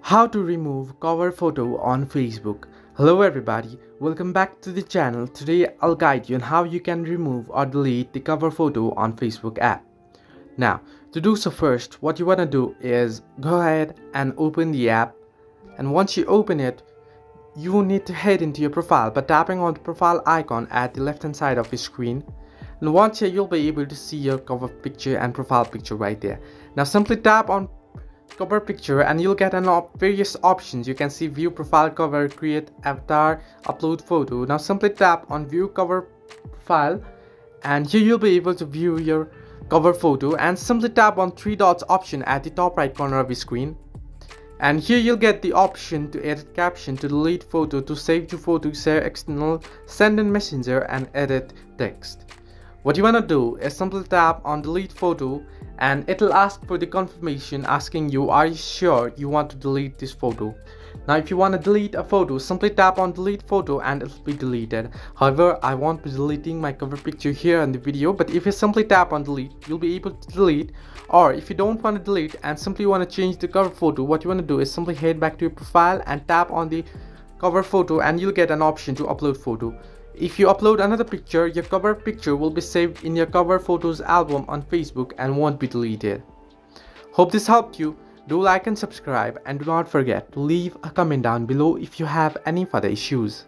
How to remove cover photo on Facebook. Hello everybody, welcome back to the channel. Today I'll guide you on how you can remove or delete the cover photo on Facebook app. Now, to do so first, what you want to do is go ahead and open the app, and once you open it, you will need to head into your profile by tapping on the profile icon at the left hand side of your screen. And once here, you'll be able to see your cover picture and profile picture right there. Now simply tap on cover picture and you'll get various options. You can see view profile cover, create avatar, upload photo. Now simply tap on view cover profile and here you'll be able to view your cover photo, and simply tap on three dots option at the top right corner of your screen. And here you'll get the option to edit caption, to delete photo, to save to photo, share external, send in messenger, and edit text. What you want to do is simply tap on delete photo and it'll ask for the confirmation, asking you, are you sure you want to delete this photo? Now if you want to delete a photo, simply tap on delete photo and it'll be deleted. However, I won't be deleting my cover picture here in the video, but if you simply tap on delete, you'll be able to delete. Or if you don't want to delete and simply want to change the cover photo, what you want to do is simply head back to your profile and tap on the cover photo and you'll get an option to upload photo. If you upload another picture, your cover picture will be saved in your cover photos album on Facebook and won't be deleted. Hope this helped you. Do like and subscribe, and do not forget to leave a comment down below if you have any further issues.